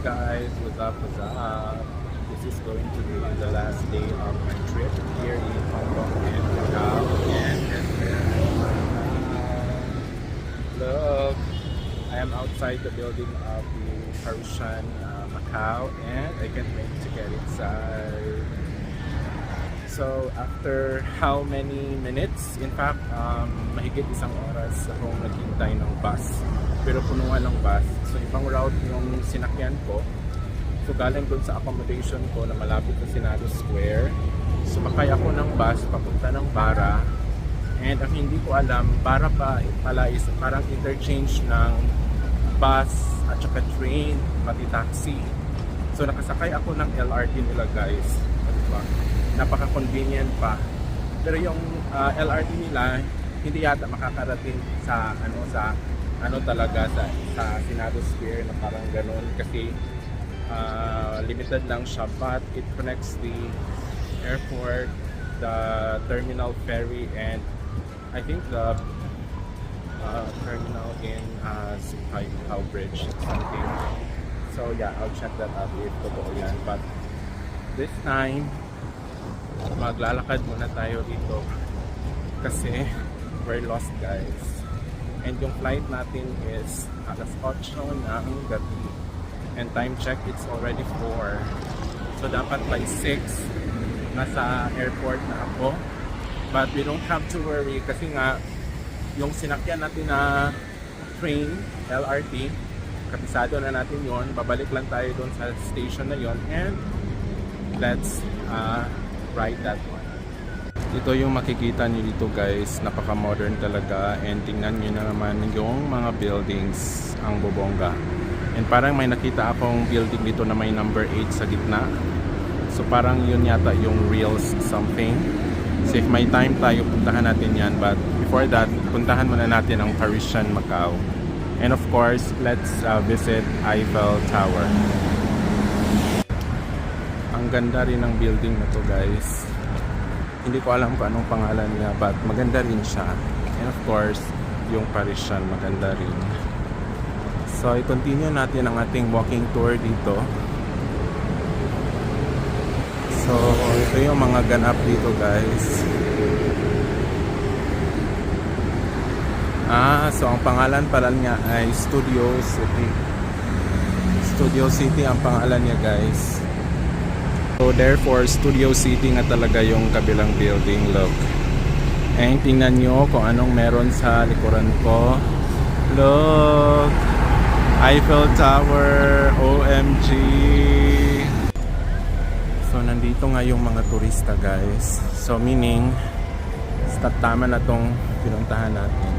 guys, what's up, what's up? This is going to be the last day of my trip here in Hong Kong and Macau. And look, I am outside the building of the Parisian Macau, and I can't wait to get inside. So after how many minutes? In fact, mahigit isang oras akong naghintay ng bus. Pero punuan ng bus. So ibang route yung sinakyan ko. So galing dun sa accommodation ko na malapit sa Senado Square. Sumakay ako ng bus papunta ng Bara. And ang hindi ko alam, Bara pa pala is parang interchange ng bus at saka train, pati taxi. So nakasakay ako ng LRT nila guys. Diba? Napaka-convenient pa. Pero yung LRT nila hindi yata makakarating sa talaga sa Senado Square na parang ganun kasi limited lang siya, but it connects the airport, the terminal ferry, and I think the terminal in Sukhai Macau Bridge something. So yeah, I'll check that out if totoo yan. But this time maglalakad muna tayo dito kasi we're lost guys, and yung flight natin is alas 8 ng gabi, and time check it's already 4, so dapat by 6 nasa airport na ako. But we don't have to worry kasi nga yung sinakyan natin na train, LRT, kapisado na natin yon. Babalik lang tayo doon sa station na yon, and let's ride that one. Ito yung makikita niyo dito guys, napaka-modern talaga, and tingnan niyo na naman yung mga buildings, ang bobongga. And parang may nakita akong building dito na may number 8 sa gitna. So parang yun yata yung Reels something. So if may time tayo, puntahan natin yan. But before that, puntahan muna natin ang Parisian Macau. And of course, let's visit Eiffel Tower. Ang ganda rin ng building na to guys. Hindi ko alam kung anong pangalan niya, but maganda rin siya. And of course, yung Parisian maganda rin. So i-continue natin ang ating walking tour dito. So ito yung mga ganap dito guys. So ang pangalan pala niya ay Studio City. Studio City ang pangalan niya guys. So therefore, Studio City nga talaga yung kabilang building, look. And tingnan nyo kung anong meron sa likuran ko. Look! Eiffel Tower! OMG! So nandito nga yung mga turista guys. So meaning, tama na tong pinuntahan natin.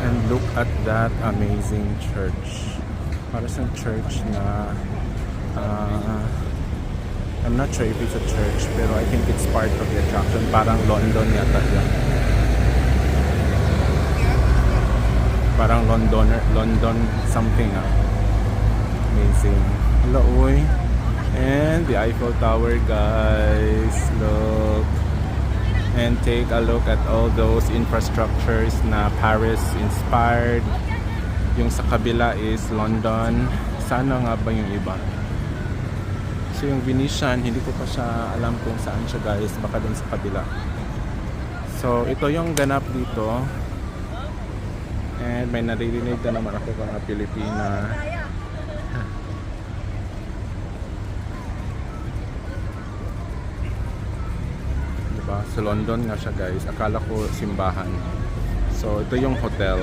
And look at that amazing church. Para sa church na I'm not sure if it's a church, pero I think it's part of the attraction. Parang London yata yan. Parang London something Amazing. Hello, uy. And the Eiffel Tower guys. Look. And take a look at all those infrastructures na Paris inspired. Yung sa kabila is London. Sana nga ba yung iba? So yung Venetian, hindi ko pa siya alam kung saan siya guys, baka dun sa kabila. So ito yung ganap dito. And may naririnig na naman ako mga Pilipina. Diba? Sa London nga siya guys, akala ko simbahan. So ito yung hotel.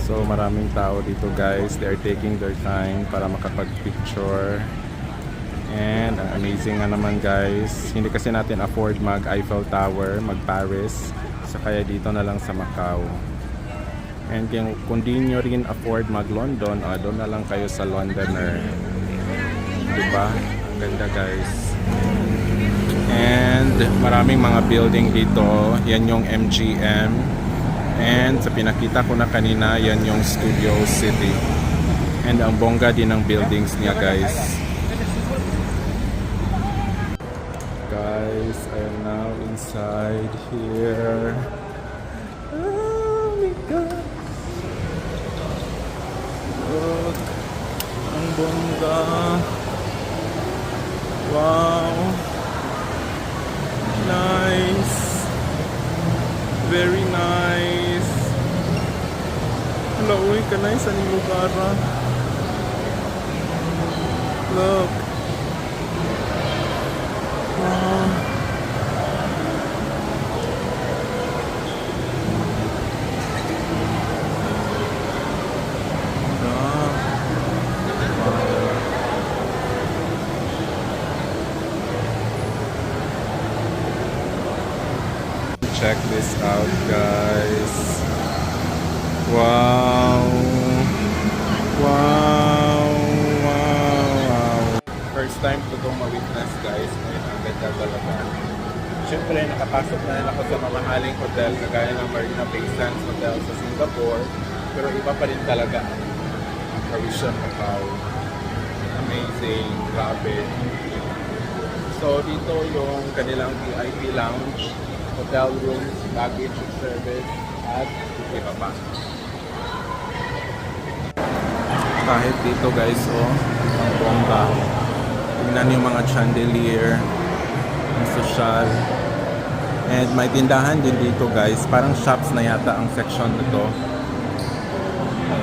So maraming tao dito guys, they are taking their time para makapag-picture. And amazing nga naman guys, hindi kasi natin afford mag Eiffel Tower, mag Paris, so kaya dito na lang sa Macau. And kung di nyo rin afford mag London, doon na lang kayo sa Londoner. Diba? Ang ganda guys. And maraming mga building dito, yan yung MGM. And sa pinakita ko na kanina, yan yung Studio City. And ang bongga din ng buildings niya guys. Guys, I am now inside here. bongga. Wow. Nice. Very nice. Hello, uy, kanay sa ning lugar. Look. Wow. Check this out, guys. Wow. Wow. Wow. Wow. First time ko itong ma-witness, guys. Ngayon ang ganda talaga. Siyempre, nakapasok na rin ako sa mamahaling hotel kagaya ng Marina Bay Sands Hotel sa Singapore. Pero iba pa rin talaga ang Parisian Macau. Amazing. Grabe. So, dito yung kanilang VIP lounge, hotel rooms, baggage service, at iba pa. Kahit dito, guys, oh, ang bongga. Tingnan yung mga chandelier, ang social. And may tindahan din dito, guys. Parang shops na yata ang section nito.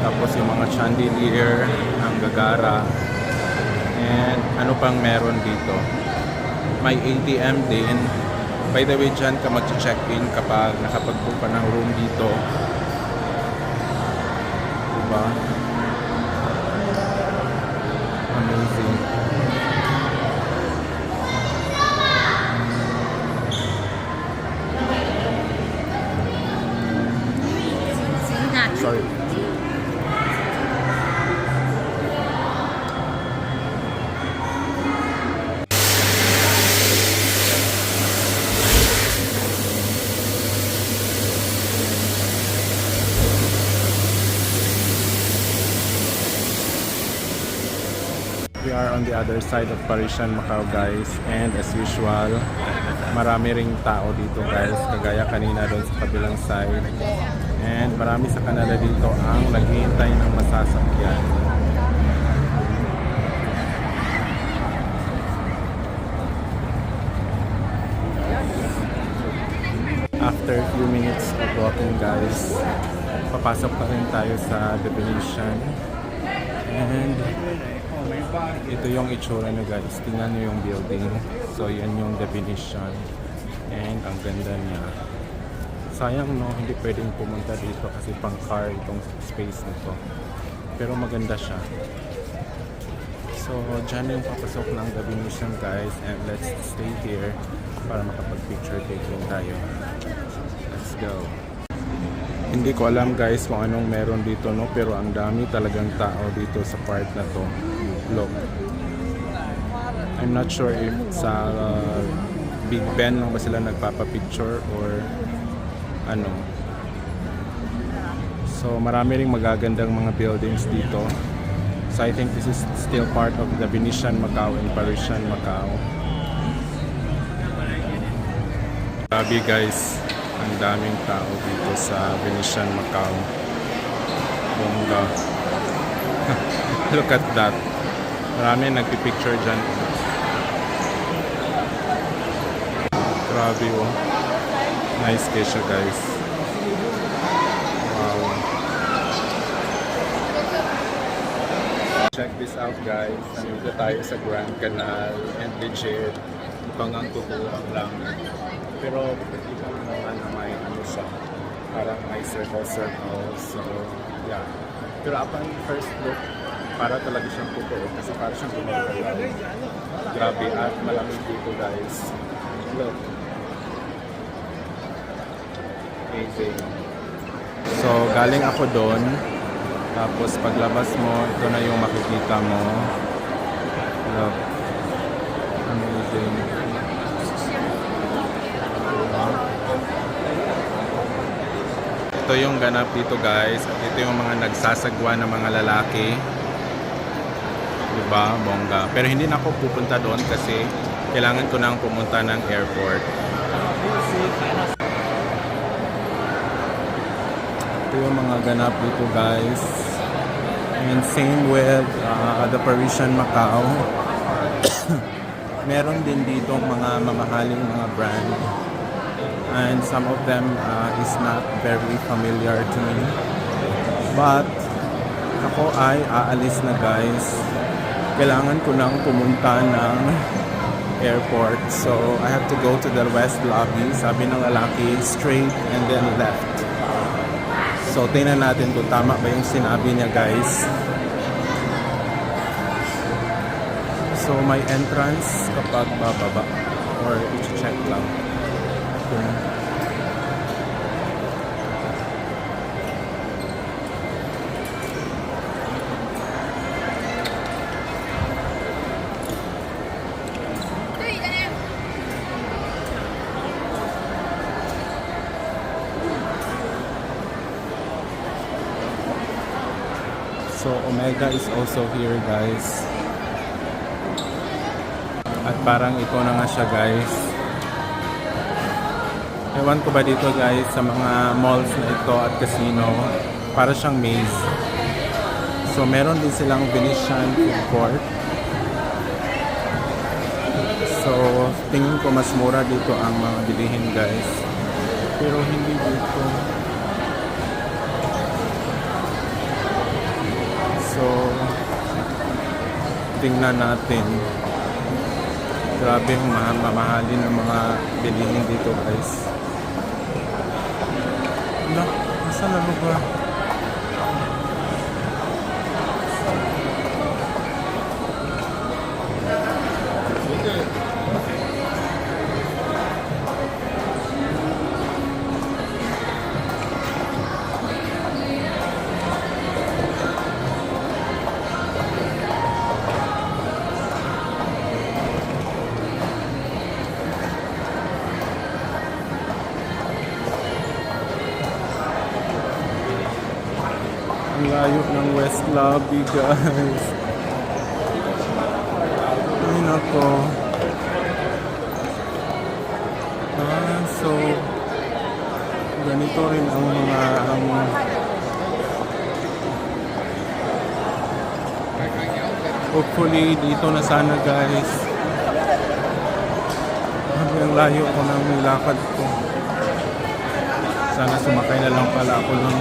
Tapos yung mga chandelier, ang gagara. And ano pang meron dito? May ATM din. By the way, dyan ka mag-check-in kapag nakapag-book ka ng room dito. Diba? Amazing. Sorry. We are on the other side of Parisian Macau, guys, and as usual marami ring tao dito, guys, kagaya kanina doon sa kabilang side, and marami sa kanila dito ang naghihintay ng masasakyan. After a few minutes of walking, guys, papasok pa rin tayo sa The Venetian. And ito yung itsura nyo, guys. Tingnan nyo yung building. So yan yung definition. And ang ganda niya. Sayang, no, hindi pwedeng pumunta dito kasi pang car itong space nito. Pero maganda siya. So dyan yung papasok ng The Venetian, guys. And let's stay here para makapag-picture taking tayo. Let's go. Hindi ko alam, guys, kung anong meron dito, no, pero ang dami talagang tao dito sa part na to. Look, I'm not sure if sa Big Ben lang ba sila nagpapapicture or ano. So marami ring magagandang mga buildings dito. So I think this is still part of the Venetian Macau and Parisian Macau. Grabe, guys, ang daming tao dito sa Venetian Macau. Bongga. Look at that. Marami nagpipicture dyan. Grabe, oh. Nice case siya, guys. Wow. Check this out, guys. Nandito tayo sa Grand Canal and legit. Mukhang ang tutuwang lang. Pero ito naman na may ano siya. Parang may circle. So, yeah. Pero upon first look, para talaga siyang totoo kasi para siyang tumatagal. Grabe at malamig dito, guys. Look. Amazing. So, galing ako doon. Tapos paglabas mo, ito na yung makikita mo. Look. Amazing. Ito yung ganap dito, guys. At ito yung mga nagsasagwa ng mga lalaki. Diba? Bongga. Pero hindi na ako pupunta doon kasi kailangan ko nang pumunta ng airport. Ito yung mga ganap dito, guys. And same with the Parisian Macau. Meron din dito mga mamahaling mga brand. And some of them is not very familiar to me. But ako ay aalis na guys. Kailangan ko nang pumunta ng airport. So I have to go to the west lobby. Sabi ng lalaki, straight and then left. So tingnan natin kung tama ba yung sinabi niya guys. So may entrance kapag bababa or i-check lang. Okay. So Omega is also here guys. At parang ito na nga siya guys. Ewan ko ba dito guys sa mga malls na ito at casino. Para siyang maze. So meron din silang Venetian food court. So tingin ko mas mura dito ang mga bilihin guys. Pero hindi dito. So tingnan natin. Grabe yung mamahalin ng mga bilihin dito guys. Wala, nasa na ba? Ang layo ng West Lobby guys. Ay nako. So ganito rin ang mga hopefully dito na sana guys. Ang layo ko ng lakad ko. Sana sumakay na lang pala ako ng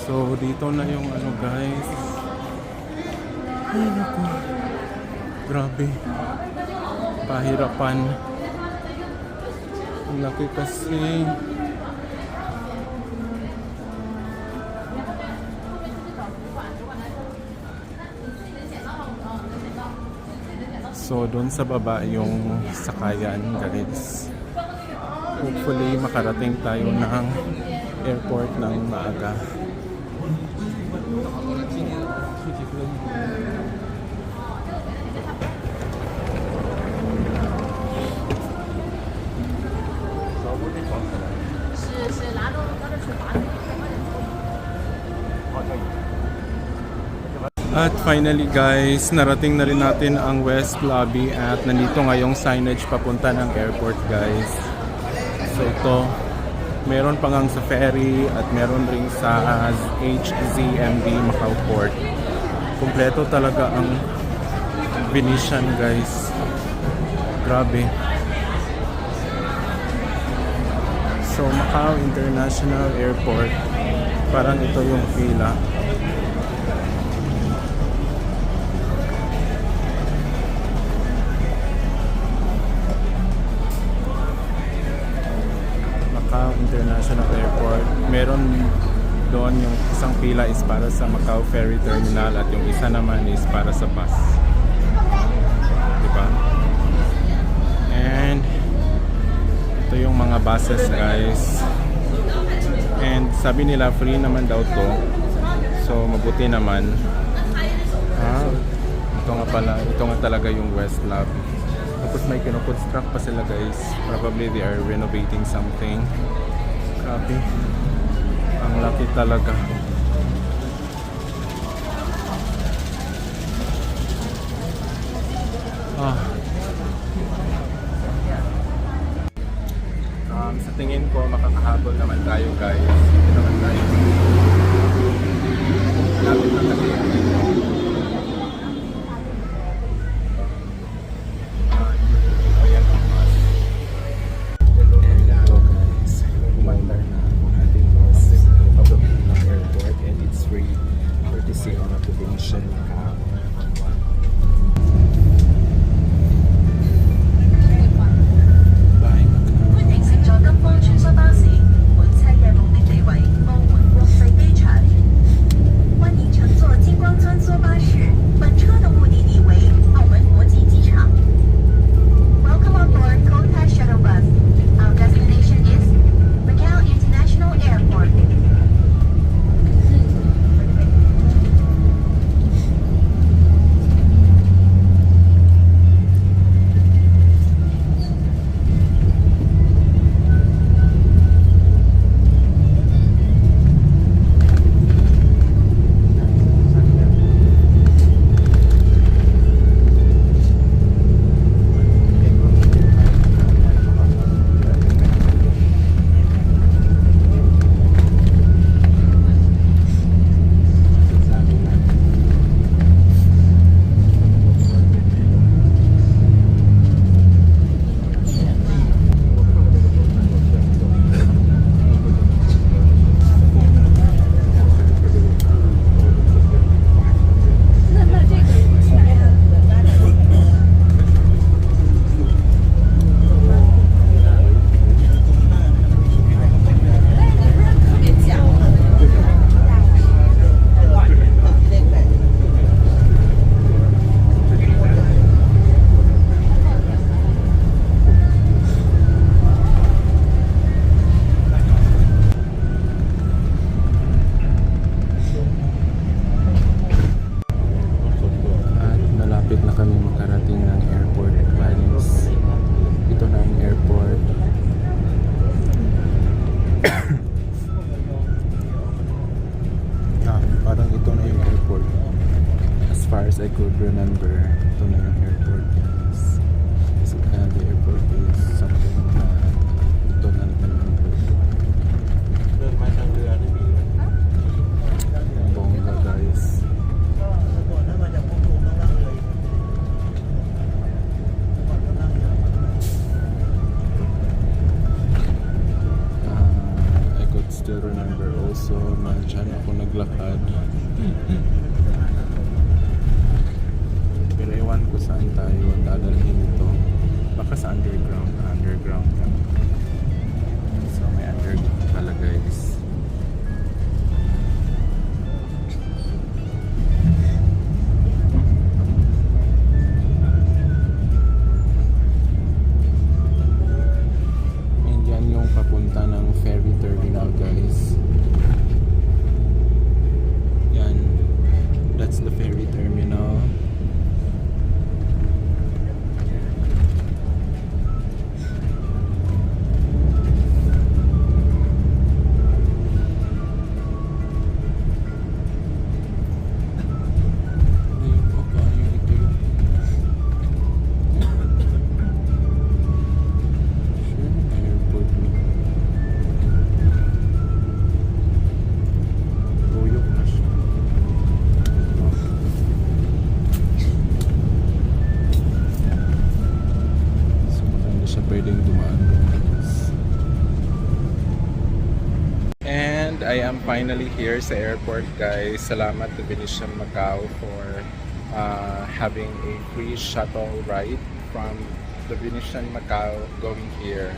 So dito na yung ano guys. Ay naku. Grabe. Pahirapan. Ang laki kasi. So doon sa baba yung sakayan guys. Hopefully makarating tayo ng airport ng maaga. At finally guys, narating na rin natin ang West Lobby at nandito nga yung signage papunta ng airport guys. So ito, meron pa ngang sa ferry at meron ring sa HZMB Macau Port. Kompleto talaga ang Venetian guys. Grabe. So Macau International Airport, parang ito yung pila. International Airport. Meron doon yung isang pila is para sa Macau Ferry Terminal at yung isa naman is para sa bus. Diba? And ito yung mga buses guys. And sabi nila free naman daw to. So mabuti naman. Ito nga pala, ito nga talaga yung West Lobby. Tapos may kinoconstruct pa sila guys. Probably they are renovating something. Grabe. Ang laki talaga. Sa tingin ko makakahabol naman tayo guys. Hindi naman tayo. Lapit na kasi yan. Ayan ang mas. Hello guys. Kumandar na ang ating bus papunta ng airport and it's free courtesy of the Venetian Macao. 歡迎乘坐金光穿梭巴士，本車嘅目的地為澳門國際機場。歡迎乘坐金光穿梭巴士，本車的目的地為澳門國際機場。Welcome on board Kota Shuttle Bus. Our destination is Macau International Airport. Far as I could remember, ito na yung airport guys. Kasi the airport is something na ito na naman yung airport. Yung bongga guys. I could still remember also na dyan ako naglakad. Pero ewan ko saan tayo dadalhin ito. Baka sa underground ka. So may underground pala guys. And yan yung papunta ng ferry terminal guys. Yan. That's the ferry terminal. And I am finally here sa airport guys. Salamat to Venetian Macao for having a free shuttle ride from the Venetian Macao going here.